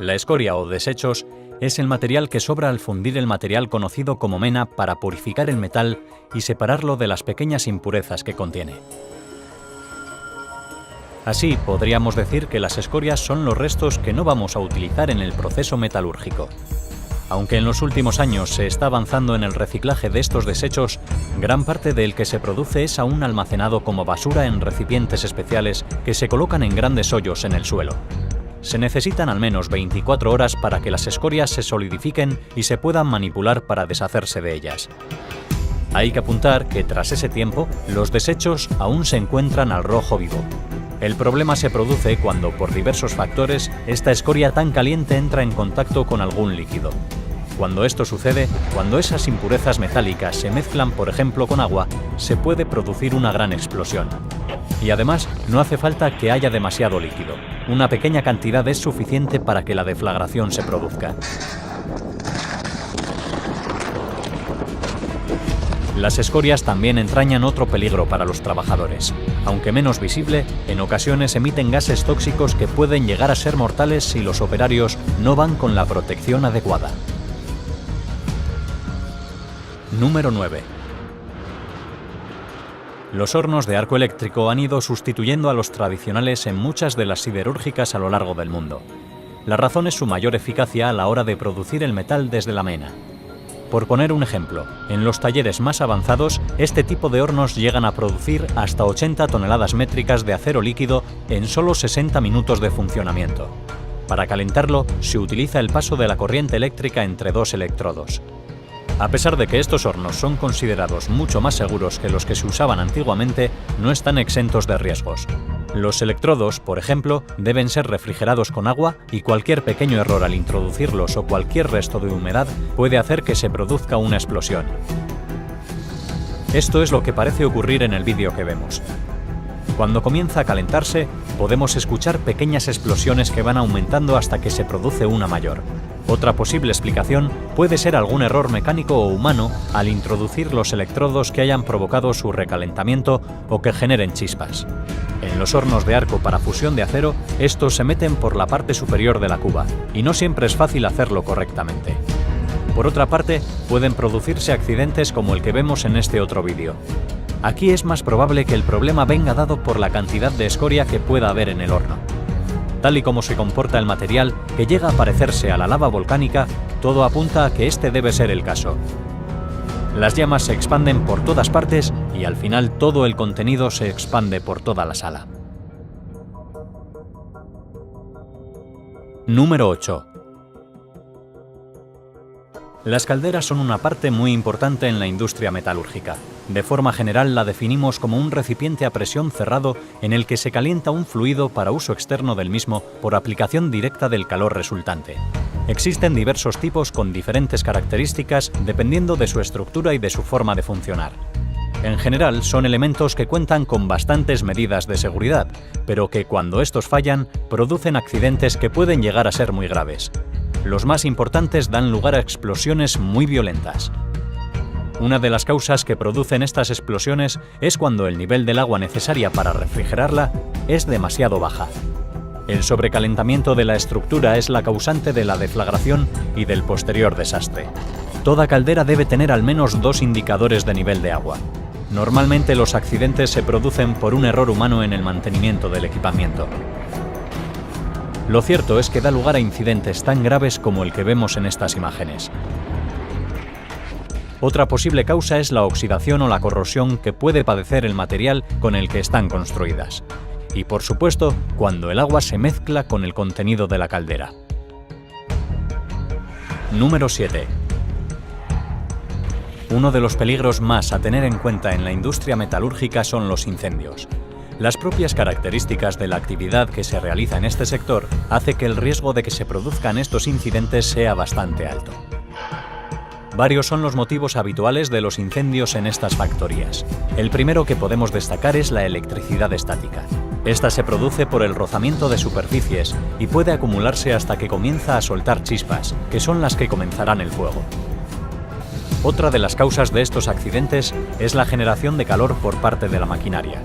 La escoria o desechos es el material que sobra al fundir el material conocido como mena para purificar el metal y separarlo de las pequeñas impurezas que contiene. Así, podríamos decir que las escorias son los restos que no vamos a utilizar en el proceso metalúrgico. Aunque en los últimos años se está avanzando en el reciclaje de estos desechos, gran parte del que se produce es aún almacenado como basura en recipientes especiales que se colocan en grandes hoyos en el suelo. Se necesitan al menos 24 horas para que las escorias se solidifiquen y se puedan manipular para deshacerse de ellas. Hay que apuntar que tras ese tiempo, los desechos aún se encuentran al rojo vivo. El problema se produce cuando, por diversos factores, esta escoria tan caliente entra en contacto con algún líquido. Cuando esto sucede, cuando esas impurezas metálicas se mezclan, por ejemplo, con agua, se puede producir una gran explosión. Y además, no hace falta que haya demasiado líquido. Una pequeña cantidad es suficiente para que la deflagración se produzca. Las escorias también entrañan otro peligro para los trabajadores. Aunque menos visible, en ocasiones emiten gases tóxicos que pueden llegar a ser mortales si los operarios no van con la protección adecuada. Número 9. Los hornos de arco eléctrico han ido sustituyendo a los tradicionales en muchas de las siderúrgicas a lo largo del mundo. La razón es su mayor eficacia a la hora de producir el metal desde la mena. Por poner un ejemplo, en los talleres más avanzados, este tipo de hornos llegan a producir hasta 80 toneladas métricas de acero líquido en solo 60 minutos de funcionamiento. Para calentarlo, se utiliza el paso de la corriente eléctrica entre dos electrodos. A pesar de que estos hornos son considerados mucho más seguros que los que se usaban antiguamente, no están exentos de riesgos. Los electrodos, por ejemplo, deben ser refrigerados con agua y cualquier pequeño error al introducirlos o cualquier resto de humedad puede hacer que se produzca una explosión. Esto es lo que parece ocurrir en el vídeo que vemos. Cuando comienza a calentarse, podemos escuchar pequeñas explosiones que van aumentando hasta que se produce una mayor. Otra posible explicación puede ser algún error mecánico o humano al introducir los electrodos que hayan provocado su recalentamiento o que generen chispas. En los hornos de arco para fusión de acero, estos se meten por la parte superior de la cuba, y no siempre es fácil hacerlo correctamente. Por otra parte, pueden producirse accidentes como el que vemos en este otro vídeo. Aquí es más probable que el problema venga dado por la cantidad de escoria que pueda haber en el horno. Tal y como se comporta el material, que llega a parecerse a la lava volcánica, todo apunta a que este debe ser el caso. Las llamas se expanden por todas partes y al final todo el contenido se expande por toda la sala. Número 8. Las calderas son una parte muy importante en la industria metalúrgica. De forma general la definimos como un recipiente a presión cerrado en el que se calienta un fluido para uso externo del mismo por aplicación directa del calor resultante. Existen diversos tipos con diferentes características dependiendo de su estructura y de su forma de funcionar. En general son elementos que cuentan con bastantes medidas de seguridad, pero que cuando estos fallan producen accidentes que pueden llegar a ser muy graves. Los más importantes dan lugar a explosiones muy violentas. Una de las causas que producen estas explosiones es cuando el nivel del agua necesaria para refrigerarla es demasiado baja. El sobrecalentamiento de la estructura es la causante de la deflagración y del posterior desastre. Toda caldera debe tener al menos 2 indicadores de nivel de agua. Normalmente los accidentes se producen por un error humano en el mantenimiento del equipamiento. Lo cierto es que da lugar a incidentes tan graves como el que vemos en estas imágenes. Otra posible causa es la oxidación o la corrosión que puede padecer el material con el que están construidas. Y por supuesto, cuando el agua se mezcla con el contenido de la caldera. Número 7. Uno de los peligros más a tener en cuenta en la industria metalúrgica son los incendios. Las propias características de la actividad que se realiza en este sector hace que el riesgo de que se produzcan estos incidentes sea bastante alto. Varios son los motivos habituales de los incendios en estas factorías. El primero que podemos destacar es la electricidad estática. Esta se produce por el rozamiento de superficies y puede acumularse hasta que comienza a soltar chispas, que son las que comenzarán el fuego. Otra de las causas de estos accidentes es la generación de calor por parte de la maquinaria.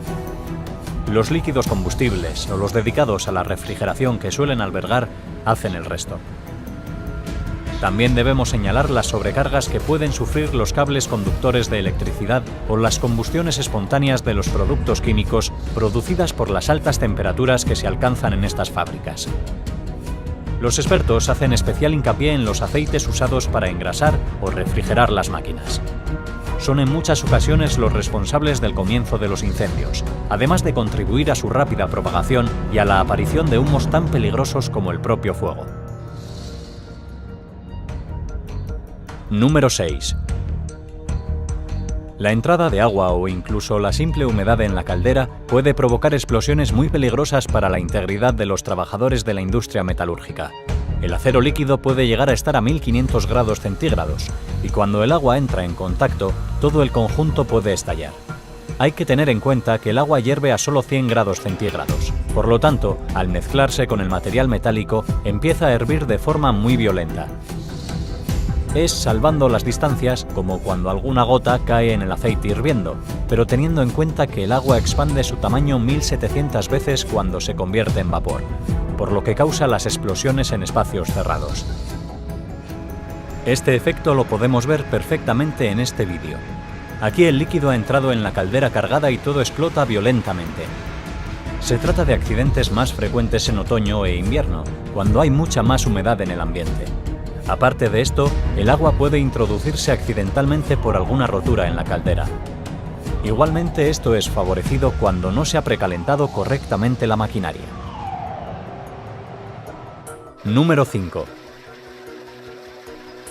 Los líquidos combustibles o los dedicados a la refrigeración que suelen albergar hacen el resto. También debemos señalar las sobrecargas que pueden sufrir los cables conductores de electricidad o las combustiones espontáneas de los productos químicos producidas por las altas temperaturas que se alcanzan en estas fábricas. Los expertos hacen especial hincapié en los aceites usados para engrasar o refrigerar las máquinas. Son en muchas ocasiones los responsables del comienzo de los incendios, además de contribuir a su rápida propagación y a la aparición de humos tan peligrosos como el propio fuego. Número 6. La entrada de agua o incluso la simple humedad en la caldera puede provocar explosiones muy peligrosas para la integridad de los trabajadores de la industria metalúrgica. El acero líquido puede llegar a estar a 1500 grados centígrados y cuando el agua entra en contacto, todo el conjunto puede estallar. Hay que tener en cuenta que el agua hierve a solo 100 grados centígrados. Por lo tanto, al mezclarse con el material metálico, empieza a hervir de forma muy violenta. Es salvando las distancias como cuando alguna gota cae en el aceite hirviendo, pero teniendo en cuenta que el agua expande su tamaño 1700 veces cuando se convierte en vapor, por lo que causa las explosiones en espacios cerrados. Este efecto lo podemos ver perfectamente en este vídeo. Aquí el líquido ha entrado en la caldera cargada y todo explota violentamente. Se trata de accidentes más frecuentes en otoño e invierno, cuando hay mucha más humedad en el ambiente. Aparte de esto, el agua puede introducirse accidentalmente por alguna rotura en la caldera. Igualmente, esto es favorecido cuando no se ha precalentado correctamente la maquinaria. Número 5.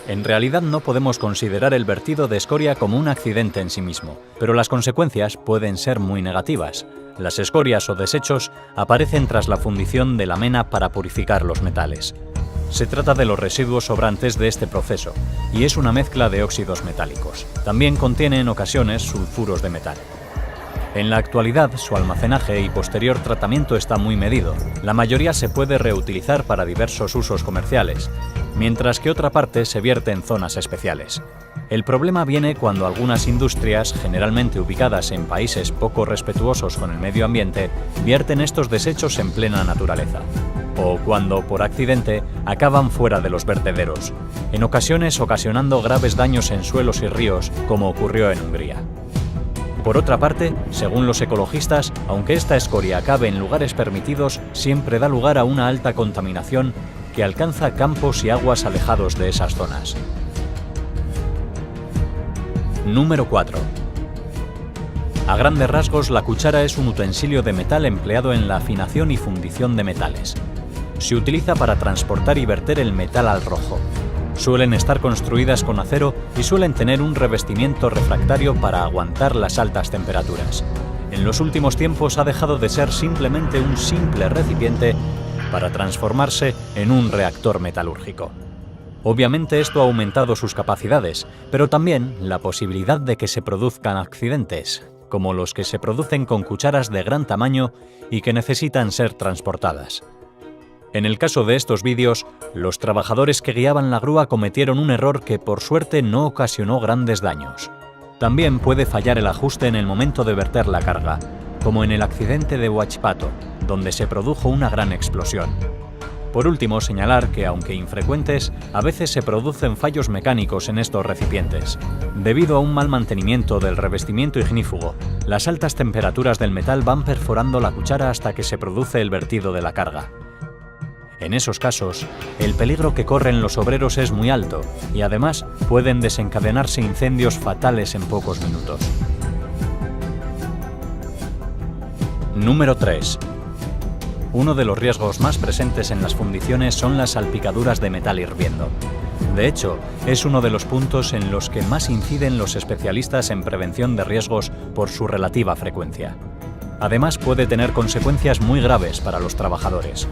En realidad no podemos considerar el vertido de escoria como un accidente en sí mismo, pero las consecuencias pueden ser muy negativas. Las escorias o desechos aparecen tras la fundición de la mena para purificar los metales. Se trata de los residuos sobrantes de este proceso, y es una mezcla de óxidos metálicos. También contiene en ocasiones sulfuros de metal. En la actualidad, su almacenaje y posterior tratamiento está muy medido. La mayoría se puede reutilizar para diversos usos comerciales, mientras que otra parte se vierte en zonas especiales. El problema viene cuando algunas industrias, generalmente ubicadas en países poco respetuosos con el medio ambiente, vierten estos desechos en plena naturaleza. O cuando, por accidente, acaban fuera de los vertederos, en ocasiones ocasionando graves daños en suelos y ríos, como ocurrió en Hungría. Por otra parte, según los ecologistas, aunque esta escoria acabe en lugares permitidos, siempre da lugar a una alta contaminación que alcanza campos y aguas alejados de esas zonas. Número 4. A grandes rasgos, la cuchara es un utensilio de metal empleado en la afinación y fundición de metales. Se utiliza para transportar y verter el metal al rojo. Suelen estar construidas con acero y suelen tener un revestimiento refractario para aguantar las altas temperaturas. En los últimos tiempos ha dejado de ser simplemente un simple recipiente para transformarse en un reactor metalúrgico. Obviamente esto ha aumentado sus capacidades, pero también la posibilidad de que se produzcan accidentes, como los que se producen con cucharas de gran tamaño y que necesitan ser transportadas. En el caso de estos vídeos, los trabajadores que guiaban la grúa cometieron un error que por suerte no ocasionó grandes daños. También puede fallar el ajuste en el momento de verter la carga, como en el accidente de Huachipato, donde se produjo una gran explosión. Por último, señalar que, aunque infrecuentes, a veces se producen fallos mecánicos en estos recipientes. Debido a un mal mantenimiento del revestimiento ignífugo, las altas temperaturas del metal van perforando la cuchara hasta que se produce el vertido de la carga. En esos casos, el peligro que corren los obreros es muy alto y además pueden desencadenarse incendios fatales en pocos minutos. Número 3. Uno de los riesgos más presentes en las fundiciones son las salpicaduras de metal hirviendo. De hecho, es uno de los puntos en los que más inciden los especialistas en prevención de riesgos por su relativa frecuencia. Además, puede tener consecuencias muy graves para los trabajadores.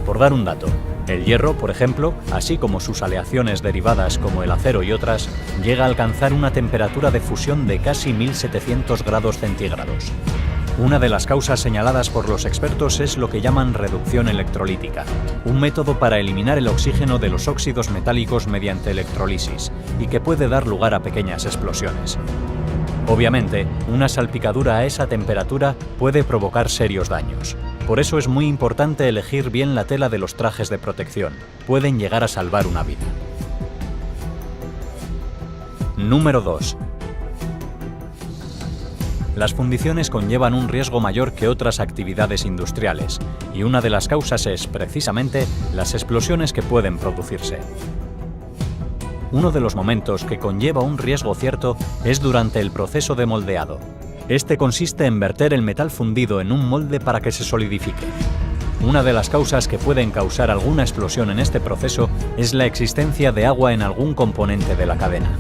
Por dar un dato, el hierro, por ejemplo, así como sus aleaciones derivadas como el acero y otras, llega a alcanzar una temperatura de fusión de casi 1700 grados centígrados. Una de las causas señaladas por los expertos es lo que llaman reducción electrolítica, un método para eliminar el oxígeno de los óxidos metálicos mediante electrolisis y que puede dar lugar a pequeñas explosiones. Obviamente, una salpicadura a esa temperatura puede provocar serios daños. Por eso es muy importante elegir bien la tela de los trajes de protección. Pueden llegar a salvar una vida. Número 2. Las fundiciones conllevan un riesgo mayor que otras actividades industriales, y una de las causas es, precisamente, las explosiones que pueden producirse. Uno de los momentos que conlleva un riesgo cierto es durante el proceso de moldeado. Este consiste en verter el metal fundido en un molde para que se solidifique. Una de las causas que pueden causar alguna explosión en este proceso es la existencia de agua en algún componente de la cadena.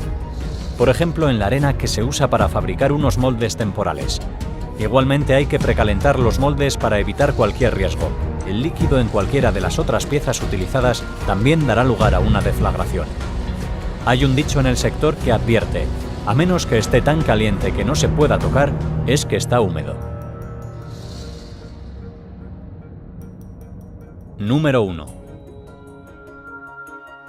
Por ejemplo, en la arena que se usa para fabricar unos moldes temporales. Igualmente hay que precalentar los moldes para evitar cualquier riesgo. El líquido en cualquiera de las otras piezas utilizadas también dará lugar a una deflagración. Hay un dicho en el sector que advierte: a menos que esté tan caliente que no se pueda tocar, es que está húmedo. Número 1.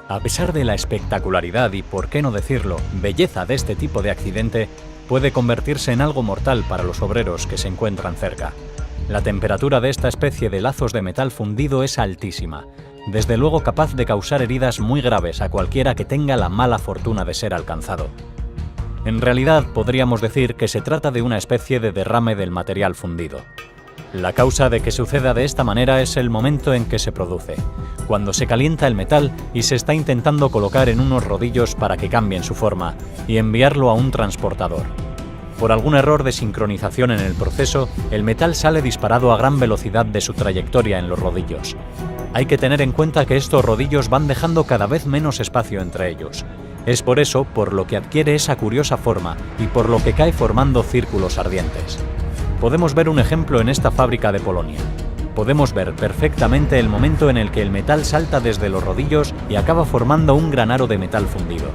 A pesar de la espectacularidad y, por qué no decirlo, belleza de este tipo de accidente, puede convertirse en algo mortal para los obreros que se encuentran cerca. La temperatura de esta especie de lazos de metal fundido es altísima, desde luego capaz de causar heridas muy graves a cualquiera que tenga la mala fortuna de ser alcanzado. En realidad, podríamos decir que se trata de una especie de derrame del material fundido. La causa de que suceda de esta manera es el momento en que se produce, cuando se calienta el metal y se está intentando colocar en unos rodillos para que cambien su forma y enviarlo a un transportador. Por algún error de sincronización en el proceso, el metal sale disparado a gran velocidad de su trayectoria en los rodillos. Hay que tener en cuenta que estos rodillos van dejando cada vez menos espacio entre ellos. Es por eso por lo que adquiere esa curiosa forma y por lo que cae formando círculos ardientes. Podemos ver un ejemplo en esta fábrica de Polonia. Podemos ver perfectamente el momento en el que el metal salta desde los rodillos y acaba formando un gran aro de metal fundido.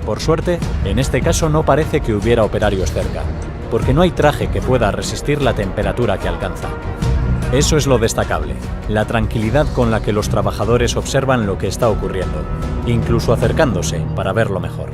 Por suerte, en este caso no parece que hubiera operarios cerca, porque no hay traje que pueda resistir la temperatura que alcanza. Eso es lo destacable, la tranquilidad con la que los trabajadores observan lo que está ocurriendo, incluso acercándose para verlo mejor.